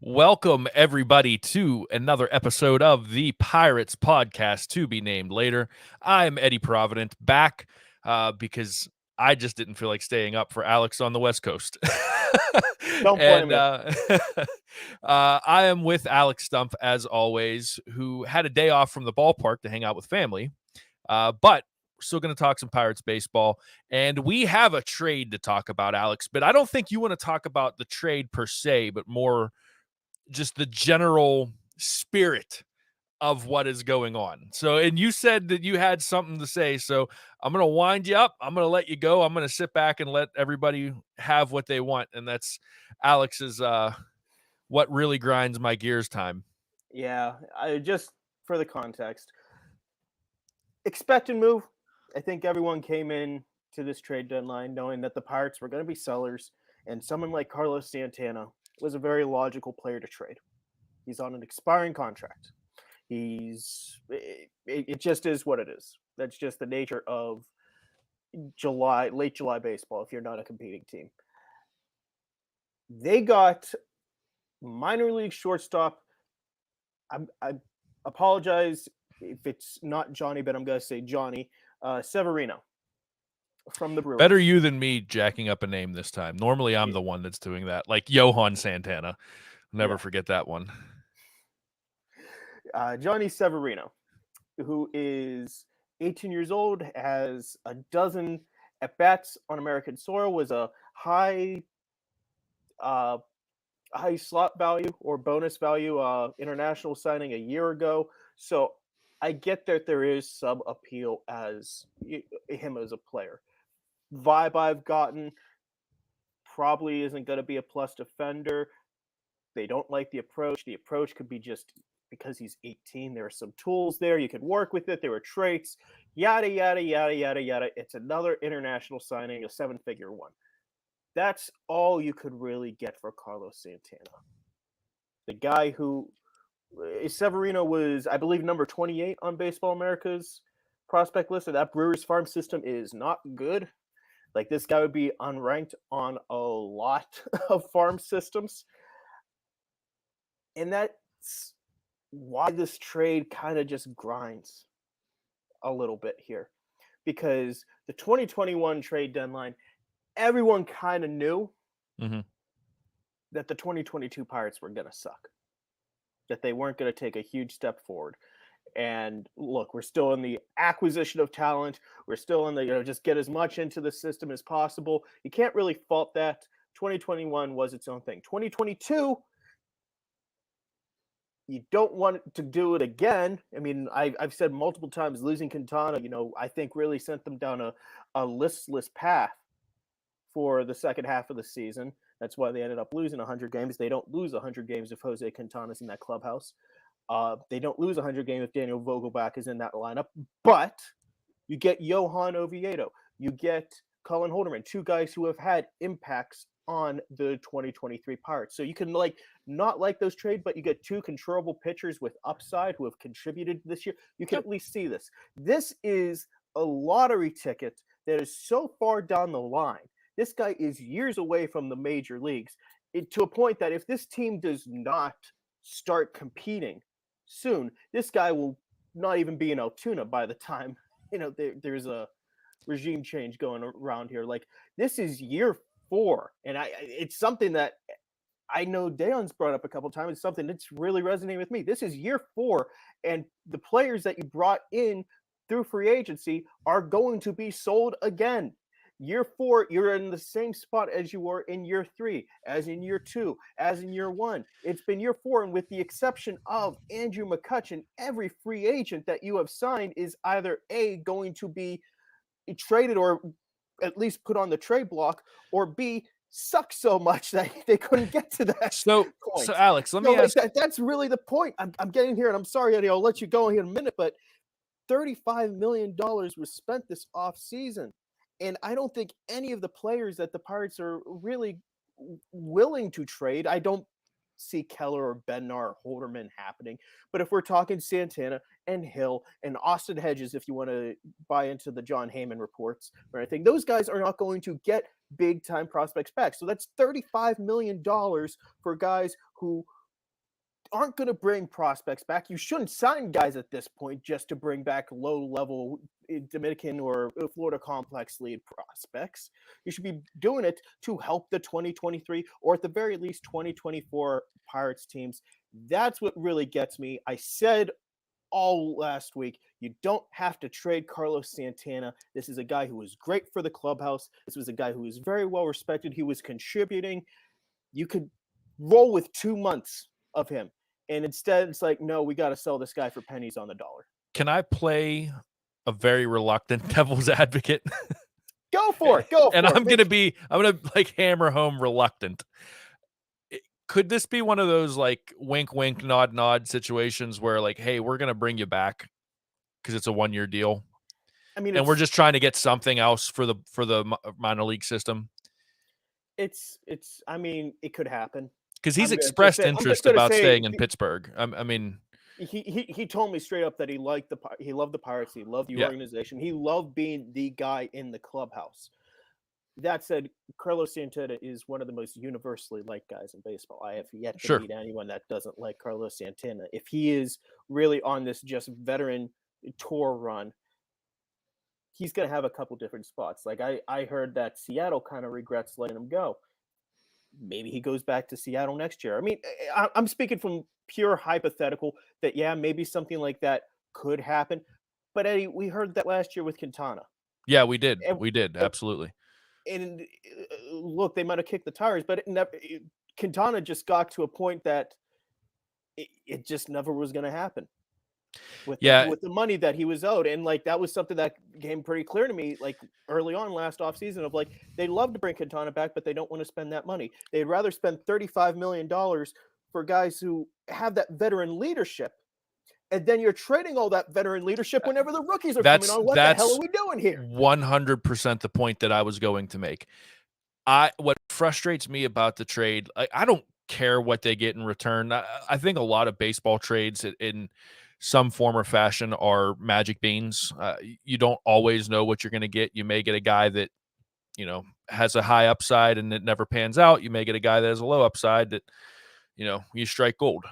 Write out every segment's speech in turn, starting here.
Welcome, everybody, to another episode of the Pirates podcast to be named later. I'm Eddie Provident, back because I just didn't feel like staying up for Alex on the West Coast. Don't blame and me. I am with Alex Stumpf, as always, who had a day off from the ballpark to hang out with family. But we're still going to talk some Pirates baseball. And we have a trade to talk about, Alex. But I don't think you want to talk about the trade per se, but more just the general spirit of what is going on. So, and you said that you had something to say. So I'm going to wind you up. I'm going to let you go. I'm going to sit back and let everybody have what they want. And that's Alex's, what really grinds my gears time. Yeah, just for the context, expect and move. I think everyone came in to this trade deadline knowing that the Pirates were going to be sellers, and someone like Carlos Santana was a very logical player to trade. He's on an expiring contract. It just is what it is. That's just the nature of late July baseball if you're not a competing team. They got minor league shortstop. I apologize if it's not Johnny, but I'm going to say Johnny Severino from the Brewers. Better you than me jacking up a name this time. Normally, I'm the one that's doing that, like Johan Santana. Never forget that one. Johnny Severino, who is 18 years old, has a dozen at-bats on American soil, was a high slot value or bonus value international signing a year ago. So I get that there is some appeal as him as a player. Vibe I've gotten probably isn't going to be a plus defender. They don't like the approach. The approach could be just because he's 18. There are some tools there. You can work with it. There are traits. Yada, yada, yada, yada, yada. It's another international signing, a seven-figure one. That's all you could really get for Carlos Santana. The guy who Severino was, I believe, number 28 on Baseball America's prospect list. And that Brewers farm system is not good. Like, this guy would be unranked on a lot of farm systems. And that's why this trade kind of just grinds a little bit here. Because the 2021 trade deadline, everyone kind of knew that the 2022 Pirates were going to suck, that they weren't going to take a huge step forward. And look, we're still in the acquisition of talent. We're still in the, just get as much into the system as possible. You can't really fault that. 2021 was its own thing. 2022, you don't want to do it again. I mean, I've said multiple times, losing Quintana, I think really sent them down a listless path for the second half of the season. That's why they ended up losing 100 games. They don't lose 100 games if Jose Quintana's in that clubhouse. They don't lose 100 games if Daniel Vogelbach is in that lineup. But you get Johan Oviedo. You get Colin Holderman, two guys who have had impacts on the 2023 Pirates. So you can not like those trades, but you get two controllable pitchers with upside who have contributed this year. You can at least see this. This is a lottery ticket that is so far down the line. This guy is years away from the major leagues, to a point that if this team does not start competing soon, this guy will not even be in Altoona by the time there's a regime change going around here. Like, this is year 4, and it's something that I know Deon's brought up a couple times. It's something that's really resonating with me. This is year 4, and the players that you brought in through free agency are going to be sold again. Year 4, you're in the same spot as you were in year 3, as in year 2, as in year 1. It's been year 4, and with the exception of Andrew McCutchen, every free agent that you have signed is either A, going to be traded or at least put on the trade block, or B, suck so much that they couldn't get to that point. So Alex, let me ask. That's really the point. I'm getting here, and I'm sorry, Eddie, I'll let you go here in a minute, but $35 million was spent this offseason. And I don't think any of the players that the Pirates are really willing to trade, I don't see Keller or Bednar or Holderman happening. But if we're talking Santana and Hill and Austin Hedges, if you want to buy into the John Heyman reports or anything, those guys are not going to get big-time prospects back. So that's $35 million for guys who aren't going to bring prospects back. You shouldn't sign guys at this point just to bring back low-level Dominican or Florida Complex League prospects. You should be doing it to help the 2023 or at the very least 2024 Pirates teams. That's what really gets me. I said all last week, you don't have to trade Carlos Santana. This is a guy who was great for the clubhouse. This was a guy who was very well respected. He was contributing. You could roll with 2 months of him. And instead, it's like, no, we got to sell this guy for pennies on the dollar. Can I play a very reluctant devil's advocate? Go for it. Go for and it. I'm gonna like hammer home reluctant. Could this be one of those like wink, wink, nod, nod situations where like, hey, we're gonna bring you back because it's a 1-year deal? I mean, and we're just trying to get something else for the minor league system. I mean, it could happen because he's expressed interest about staying in Pittsburgh. I mean, he told me straight up that he loved the Pirates. He loved the organization. He loved being the guy in the clubhouse. That said, Carlos Santana is one of the most universally liked guys in baseball. I have yet to meet anyone that doesn't like Carlos Santana. If he is really on this just veteran tour run, he's going to have a couple different spots. Like I heard that Seattle kind of regrets letting him go. Maybe he goes back to Seattle next year. I mean, I'm speaking from pure hypothetical that, maybe something like that could happen. But Eddie, we heard that last year with Quintana. Yeah, we did. Absolutely. And look, they might have kicked the tires, but Quintana just got to a point that it just never was going to happen with the money that he was owed. And like, that was something that came pretty clear to me, like early on last offseason, of like, they love to bring Quintana back, but they don't want to spend that money. They'd rather spend $35 million for guys who have that veteran leadership. And then you're trading all that veteran leadership whenever the rookies are coming on. What the hell are we doing here? 100% the point that I was going to make. What frustrates me about the trade, I don't care what they get in return. I think a lot of baseball trades in some form or fashion are magic beans. You don't always know what you're going to get. You may get a guy that, has a high upside and it never pans out. You may get a guy that has a low upside that, you strike gold.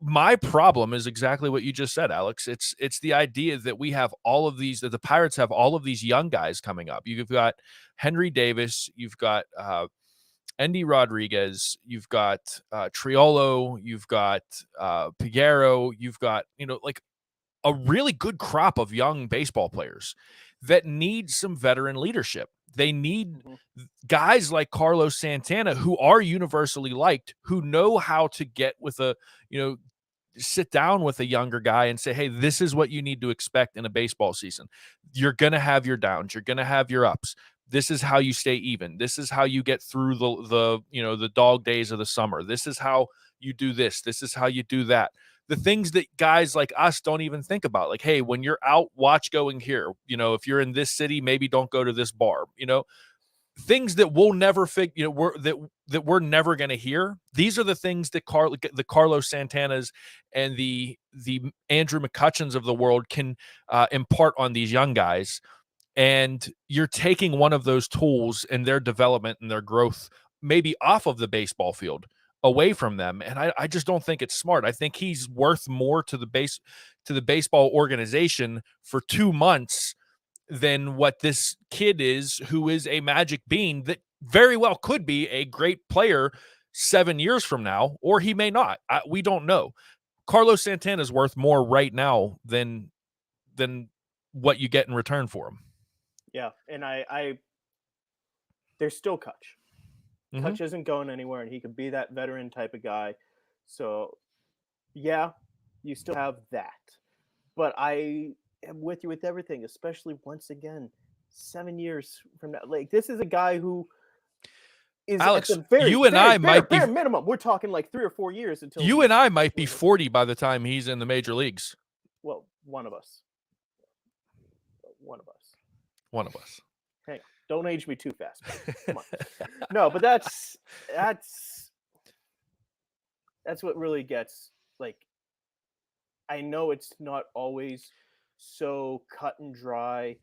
My problem is exactly what you just said, Alex. It's the idea that we have all of these, that the Pirates have all of these young guys coming up. You've got Henry Davis, you've got Endy Rodriguez, you've got Triolo, you've got Piguero, you've got, like a really good crop of young baseball players that need some veteran leadership. They need guys like Carlos Santana, who are universally liked, who know how to get with sit down with a younger guy and say, hey, this is what you need to expect in a baseball season. You're going to have your downs. You're going to have your ups. This is how you stay even. This is how you get through the dog days of the summer. This is how you do this. This is how you do that. The things that guys like us don't even think about, like, hey, when you're out watch going here, if you're in this city, maybe don't go to this bar, things that we'll never figure, that we're never going to hear. These are the things that the Carlos Santanas and the Andrew McCutchens of the world can impart on these young guys. And you're taking one of those tools in their development and their growth, maybe off of the baseball field, away from them. And I just don't think it's smart. I think he's worth more to the baseball organization for 2 months than what this kid is, who is a magic bean that very well could be a great player 7 years from now, or he may not. We don't know. Carlos Santana is worth more right now than what you get in return for him. Yeah, and there's still Kutch. Kutch isn't going anywhere, and he could be that veteran type of guy. So, yeah, you still have that. But I am with you with everything, especially once again, 7 years from now. Like, this is a guy who is Alex, at the bare minimum. We're talking like 3 or 4 years until you and I might be 40 by the time he's in the major leagues. Well, one of us. Hang on. Don't age me too fast. Come on. No, but that's what really gets, like, I know it's not always so cut and dry.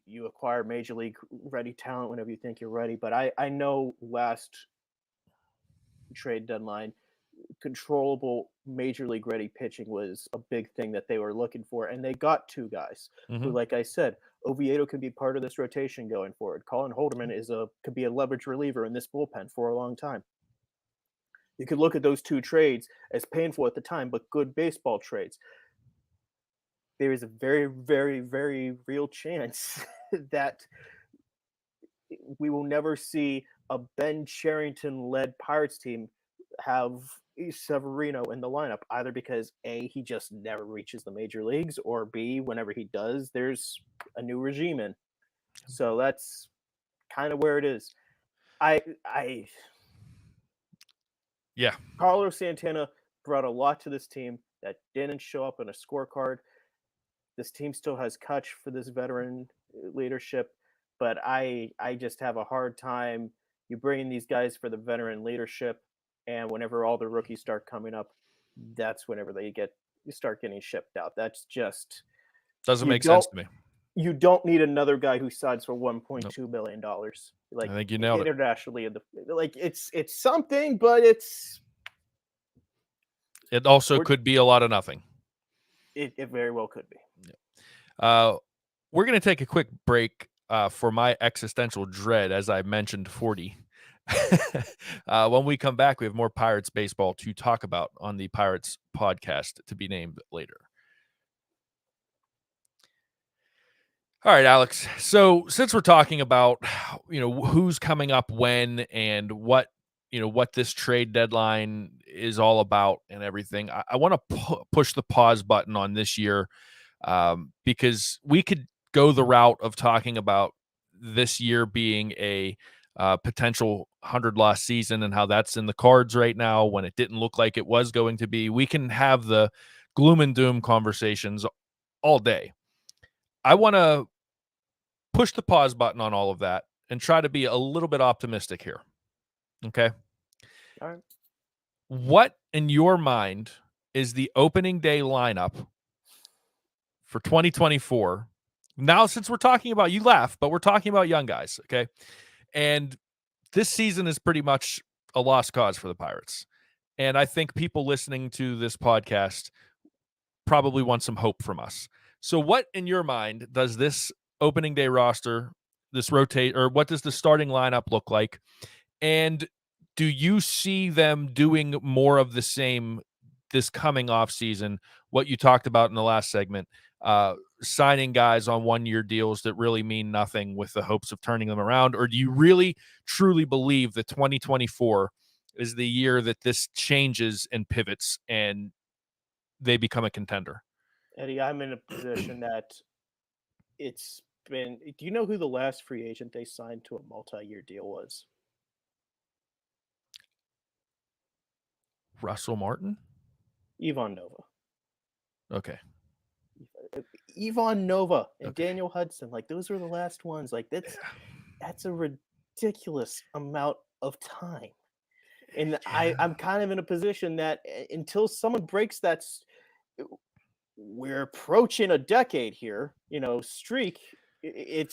You acquire major league ready talent whenever you think you're ready. But I know last trade deadline. Controllable major league ready pitching was a big thing that they were looking for, and they got two guys who, like I said, Oviedo can be part of this rotation going forward. Colin Holderman could be a leverage reliever in this bullpen for a long time. You could look at those two trades as painful at the time, but good baseball trades. There is a very, very, very real chance that we will never see a Ben Cherington-led Pirates team have Severino in the lineup, either because A, he just never reaches the major leagues, or B, whenever he does, there's a new regime in. So that's kind of where it is. Yeah. Carlos Santana brought a lot to this team that didn't show up in a scorecard. This team still has Kutch for this veteran leadership, but I just have a hard time. You bring in these guys for the veteran leadership, and whenever all the rookies start coming up, that's whenever you start getting shipped out. That's just doesn't make sense to me. You don't need another guy who signs for $1.2 million. Like, I think you nailed internationally, it's something, but it also could be a lot of nothing. It very well could be. Yeah. We're going to take a quick break for my existential dread, as I mentioned 40. When we come back, we have more Pirates baseball to talk about on the Pirates podcast, to be named later. All right, Alex. So since we're talking about, who's coming up when and what this trade deadline is all about and everything, I want to push the pause button on this year, because we could go the route of talking about this year being a potential 100-loss season and how that's in the cards right now when it didn't look like it was going to be. We can have the gloom and doom conversations all day. I want to push the pause button on all of that and try to be a little bit optimistic here. Okay? All right. What, in your mind, is the opening day lineup for 2024? Now, since we're talking about, you laugh, but we're talking about young guys, okay? And this season is pretty much a lost cause for the Pirates. And I think people listening to this podcast probably want some hope from us. So what, in your mind, does this opening day roster, what does the starting lineup look like? And do you see them doing more of the same this coming off season, what you talked about in the last segment, signing guys on one-year deals that really mean nothing with the hopes of turning them around? Or do you really, truly believe that 2024 is the year that this changes and pivots and they become a contender? Eddie, I'm in a position that it's been. Do you know who the last free agent they signed to a multi-year deal was? Russell Martin? Ivan Nova. Okay. Ivan Nova and Daniel Hudson. Like, those were the last ones. Like, that's a ridiculous amount of time. And I'm kind of in a position that until someone breaks that, we're approaching a decade here, streak. I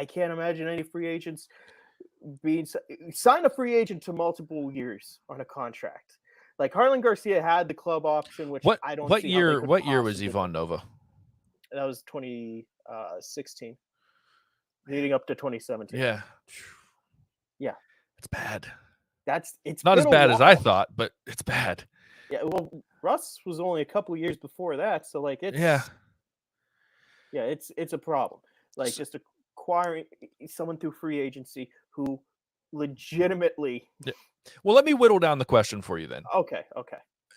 can't imagine any free agents sign a free agent to multiple years on a contract. Like, Harlan Garcia had the club option, which I don't see. What year was Ivan Nova? That was 2016, leading up to 2017. Yeah. It's bad. It's not as bad as I thought, but it's bad. Yeah, well, Russ was only a couple years before that, so like it's it's a problem. Like, just acquiring someone through free agency who legitimately. Yeah. Well, let me whittle down the question for you then. Okay.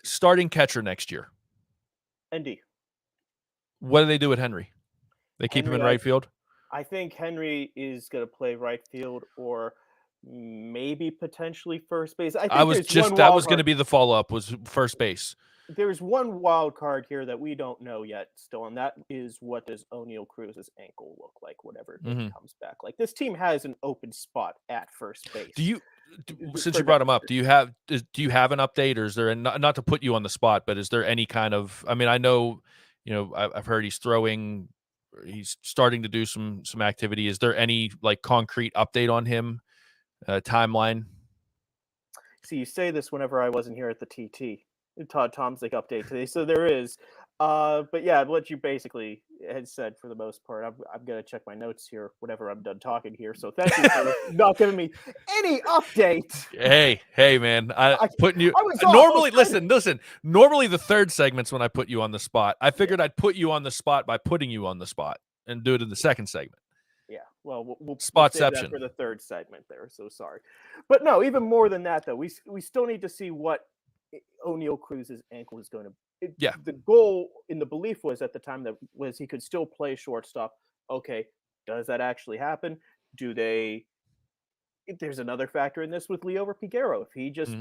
Starting catcher next year. ND. What do they do with Henry? They keep him in right field? I think Henry is going to play right field or maybe potentially first base. That was going to be the follow-up, was first base. There's one wild card here that we don't know yet still, and that is, what does O'Neal Cruz's ankle look like whenever it comes back? Like, this team has an open spot at first base. Since you brought him up, do you have an update, or is there, not to put you on the spot, but is there any kind of, I mean, I know, I've heard he's starting to do some activity. Is there any like concrete update on him, timeline? See, you say this whenever I wasn't here at the TT. Todd Tomzik update today. So there is. But yeah, what you basically had said for the most part. I'm gonna check my notes here whenever I'm done talking here. So thank you for not giving me any update. Hey, man. Putting you I was normally off. listen. Normally the third segment's when I put you on the spot. I figured I'd put you on the spot by putting you on the spot and do it in the second segment. Yeah, well, we'll save Spotception. that for the third segment there. So sorry, but no, even more than that though, we still need to see what O'Neal Cruz's ankle is going to. Yeah. The goal in the belief was at the time that was he could still play shortstop. Okay, does that actually happen? Do they? There's another factor in this with Leo Piguero. If he just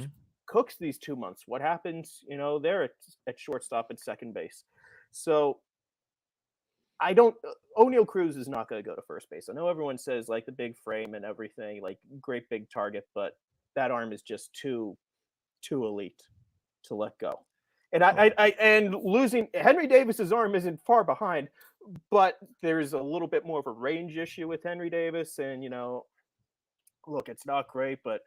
cooks these 2 months, what happens? There at shortstop and second base. So I don't. O'Neal Cruz is not going to go to first base. I know everyone says like the big frame and everything, like great big target, but that arm is just too elite to let go. And and losing Henry Davis's arm isn't far behind, but there's a little bit more of a range issue with Henry Davis. And look, it's not great, but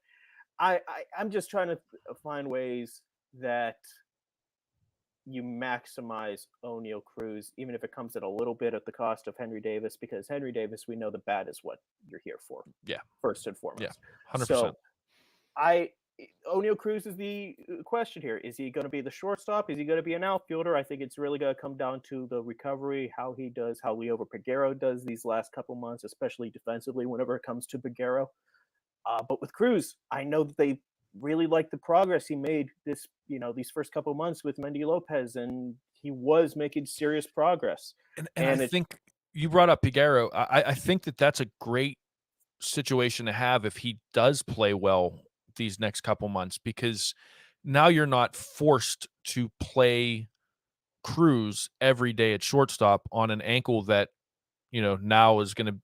I'm just trying to find ways that you maximize O'Neal Cruz, even if it comes at a little bit at the cost of Henry Davis, because Henry Davis, we know the bat is what you're here for. Yeah. First and foremost. Yeah. 100%. So O'Neal Cruz is the question here. Is he going to be the shortstop? Is he going to be an outfielder? I think it's really going to come down to the recovery, how he does, how Leo Piguero does these last couple months, especially defensively whenever it comes to Piguero. But with Cruz, I know that they really like the progress he made these first couple months with Mendy Lopez, and he was making serious progress. And I think you brought up Piguero. I think that's a great situation to have if he does play well these next couple months, because now you're not forced to play Cruz every day at shortstop on an ankle that now is going to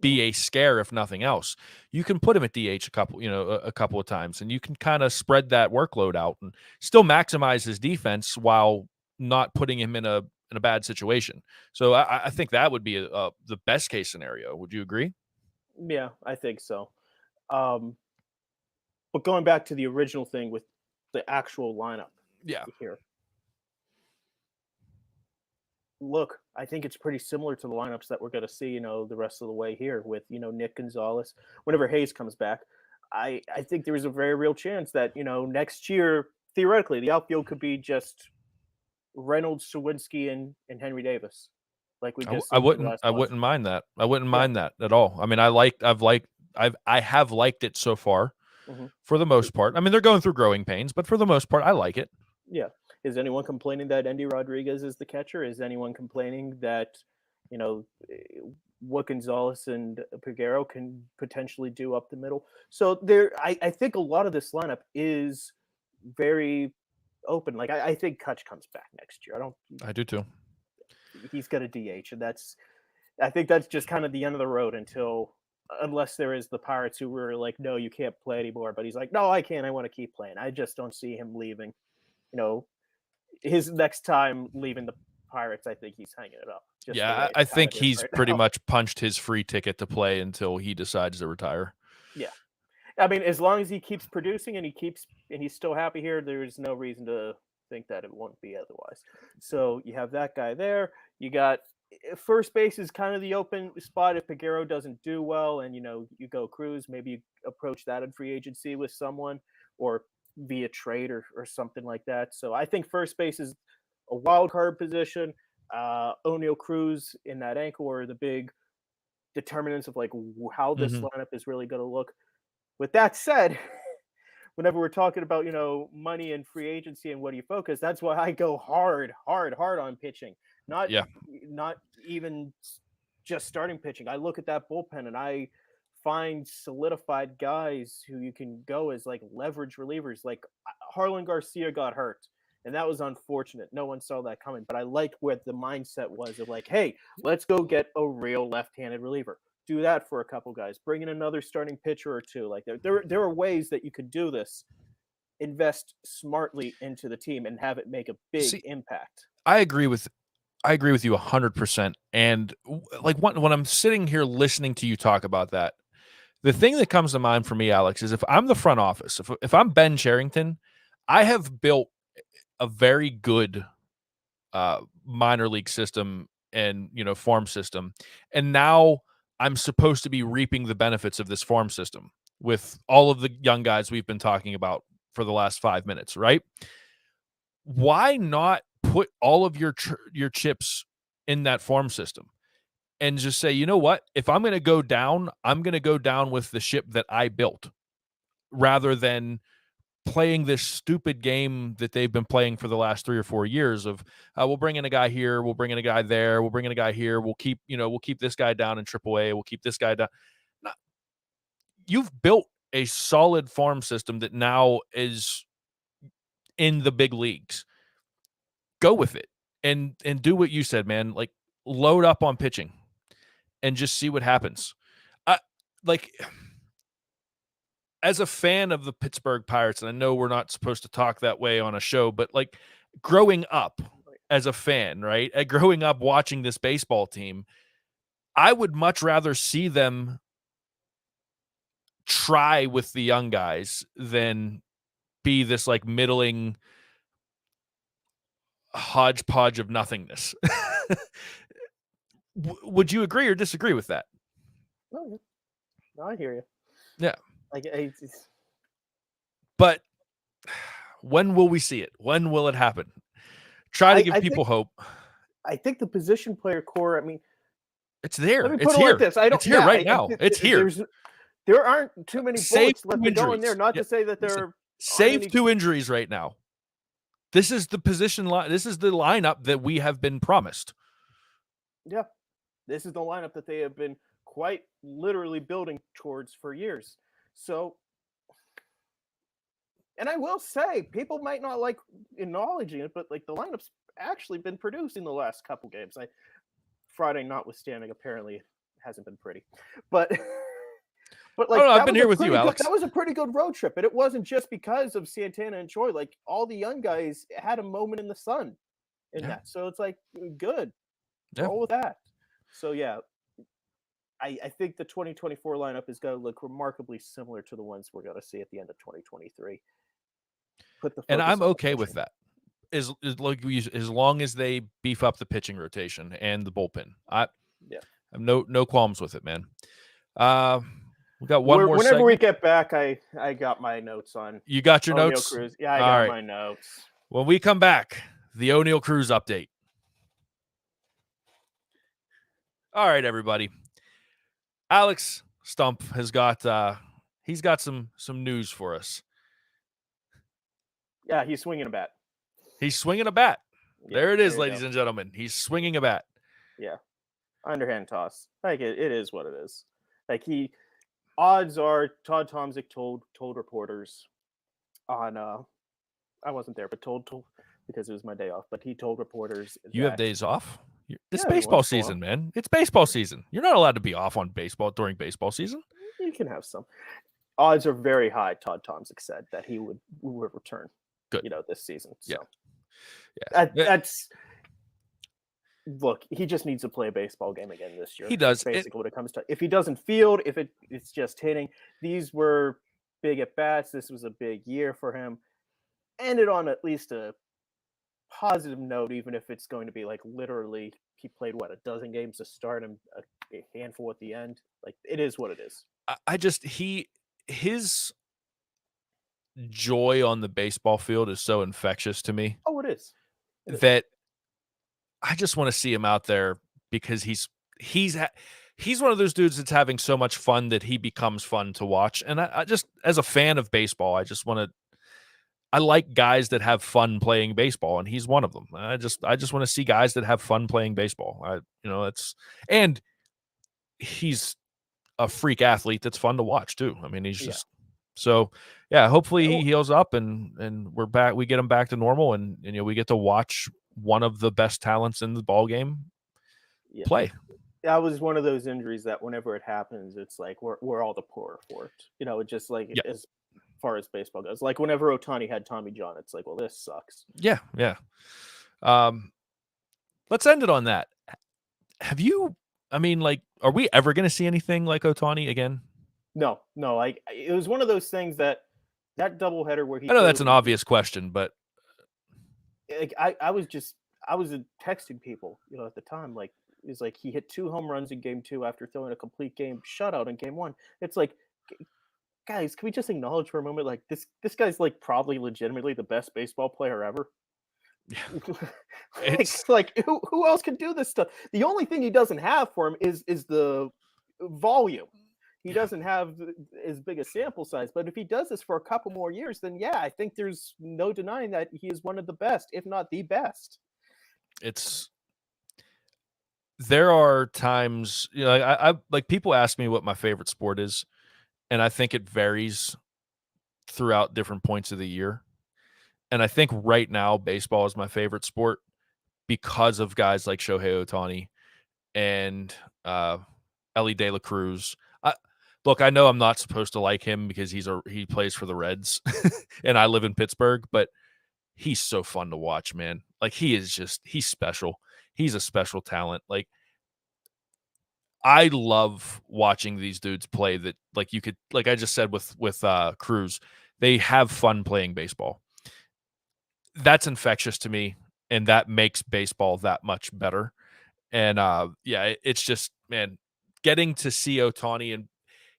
be a scare if nothing else. You can put him at DH a couple of times, and you can kind of spread that workload out and still maximize his defense while not putting him in a bad situation. So I think that would be the best case scenario. Would you agree? Yeah, I think so. But going back to the original thing with the actual lineup, here. Look, I think it's pretty similar to the lineups that we're going to see, the rest of the way here with, Nick Gonzalez. Whenever Hayes comes back, I think there is a very real chance that, next year, theoretically, the outfield could be just Reynolds, Sawinski, and Henry Davis. Like we just I wouldn't mind that. I wouldn't mind that at all. I mean, I have liked it so far for the most part. I mean, they're going through growing pains, but for the most part, I like it. Yeah. Is anyone complaining that Andy Rodriguez is the catcher? Is anyone complaining that, what Gonzalez and Piguero can potentially do up the middle? So I think a lot of this lineup is very open. Like I think Kutch comes back next year. I do too. He's got a DH, and I think that's just kind of the end of the road unless there is the Pirates who were like, no, you can't play anymore. But he's like, no, I can't. I want to keep playing. I just don't see him leaving. His next time leaving the Pirates, I think he's hanging it up. I think he's pretty much punched his free ticket to play until he decides to retire. Yeah. I mean, as long as he keeps producing and he's still happy here, there's no reason to think that it won't be otherwise. So you have that guy there. You got first base is kind of the open spot if Piguero doesn't do well, and you go Cruz. Maybe you approach that in free agency with someone or via trade or something like that. So I think first base is a wild card position. O'Neal Cruz in that ankle are the big determinants of like how this lineup is really going to look. With that said, whenever we're talking about money and free agency and what do you focus, that's why I go hard on pitching. Not even just starting pitching. I look at that bullpen and I find solidified guys who you can go as like leverage relievers. Like Harlan Garcia got hurt, and that was unfortunate. No one saw that coming, but I liked what the mindset was of like, hey, let's go get a real left-handed reliever. Do that for a couple guys. Bring in another starting pitcher or two. Like there are ways that you could do this. Invest smartly into the team and have it make a big impact. I agree with you 100%. And like when I'm sitting here listening to you talk about that, The thing that comes to mind for me, Alex, is if I'm the front office, if I'm Ben Cherington, I have built a very good minor league system and farm system, and now I'm supposed to be reaping the benefits of this farm system with all of the young guys we've been talking about for the last 5 minutes, right? Why not put all of your chips in that farm system and just say, you know what? If I'm going to go down, I'm going to go down with the ship that I built, rather than playing this stupid game that they've been playing for the last 3 or 4 years of we'll bring in a guy here, we'll bring in a guy there, we'll bring in a guy here, we'll keep this guy down in AAA, we'll keep this guy down. No, you've built a solid farm system that now is in the big leagues. Go with it and do what you said, man. Like, load up on pitching and just see what happens. Like, as a fan of the Pittsburgh Pirates, and I know we're not supposed to talk that way on a show, but like, growing up as a fan, right? Growing up watching this baseball team, I would much rather see them try with the young guys than be this like middling hodgepodge of nothingness. Would you agree or disagree with that? No, I hear you. Yeah. It's... But when will we see it? When will it happen? Try to give people hope. I think the position player core, I mean, it's there. Let me it's put it here. like this. It's here right now. It's here. There aren't too many bullets left to go in there. Not to say that there save 2 injuries right now. This is the position line. This is the lineup that we have been promised. Yeah, this is the lineup that they have been quite literally building towards for years. So, and I will say, people might not like acknowledging it, but like the lineup's actually been produced in the last couple games. Friday notwithstanding, apparently it hasn't been pretty, but like, I've been here with you, Alex. That was a pretty good road trip, and it wasn't just because of Santana and Choi. Like, all the young guys had a moment in the sun in that, so it's like good. Roll with that. So yeah, I think the 2024 lineup is going to look remarkably similar to the ones we're going to see at the end of 2023. And I'm okay with that. As long as they beef up the pitching rotation and the bullpen. I have no qualms with it, man. We got one more. Whenever we get back, I got my notes on. You got your notes? Cruz. Yeah, I got my notes. When we come back, the O'Neill Cruz update. All right, everybody. Alex Stumpf has got he's got some news for us. Yeah, he's swinging a bat. He's swinging a bat. There it is, ladies and gentlemen. He's swinging a bat. Yeah, underhand toss. Like, it is what it is. Like, odds are Todd Tomzik told reporters on I wasn't there, but told because it was my day off. But he told reporters you have days off. It's baseball season, man. It's baseball season. You're not allowed to be off on baseball during baseball season. You can have some. Odds are very high. Todd Tomzik said that he would return. Good. This season. So. Yeah. That's look. He just needs to play a baseball game again this year. He does. Basically, what it comes to. If he doesn't field, if it's just hitting, these were big at bats. This was a big year for him. Ended on at least a positive note, even if it's going to be like literally he played a dozen games to start and a handful at the end. Like, it is what it is. His joy on the baseball field is so infectious to me. Oh, it is. That I just want to see him out there because he's one of those dudes that's having so much fun that he becomes fun to watch. And I just, as a fan of baseball, I like guys that have fun playing baseball, and he's one of them. I just want to see guys that have fun playing baseball. And he's a freak athlete that's fun to watch too. I mean, he's just so hopefully he heals up and we're back. We get him back to normal, and we get to watch one of the best talents in the ball game play. That was one of those injuries that whenever it happens, it's like we're all the poorer for it. It just like as far as baseball goes. Like, whenever Ohtani had Tommy John, it's like, well, this sucks. Yeah. Let's end it on that. Are we ever going to see anything like Ohtani again? No, no, like it was one of those things that doubleheader where he I know threw, that's an obvious question, but like I was texting people, at the time, like is like he hit 2 home runs in game 2 after throwing a complete game shutout in game 1. It's like, guys, can we just acknowledge for a moment, like this guy's like probably legitimately the best baseball player ever. it's Like who else can do this stuff? The only thing he doesn't have for him is the volume. He yeah, doesn't have as big a sample size, but if he does this for a couple more years, then yeah, I think there's no denying that he is one of the best, if not the best. it's there are times, like I like people ask me what my favorite sport is, and I think it varies throughout different points of the year. And I think right now baseball is my favorite sport because of guys like Shohei Ohtani and uh, Ellie De La Cruz. Look, I know I'm not supposed to like him because he plays for the Reds, and I live in Pittsburgh, but he's so fun to watch, man. Like he's special. He's a special talent. Like I love watching these dudes play. That like you could like I just said with Cruz, they have fun playing baseball. That's infectious to me, and that makes baseball that much better. And yeah, it's just, man, getting to see Otani, and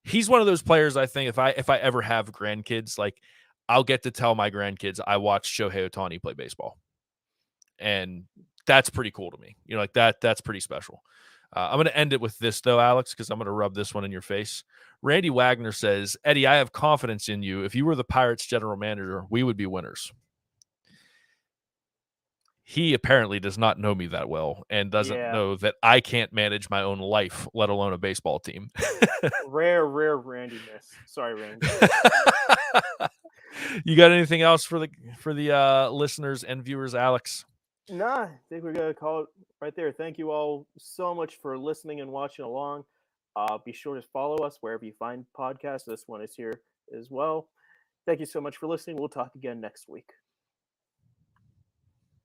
he's one of those players. I think if I ever have grandkids, like I'll get to tell my grandkids I watched Shohei Otani play baseball, and that's pretty cool to me. Like that's pretty special. I'm going to end it with this though, Alex, because I'm going to rub this one in your face. Randy Wagner says, Eddie, I have confidence in you. If you were the Pirates general manager, we would be winners. He apparently does not know me that well and doesn't Yeah, know that I can't manage my own life, let alone a baseball team. rare Randy miss. Sorry, Randy. You got anything else for the listeners and viewers, Alex? Nah, I think we're gonna call it right there. Thank you all so much for listening and watching along. Be sure to follow us wherever you find podcasts. This one is here as well. Thank you so much for listening. We'll talk again next week.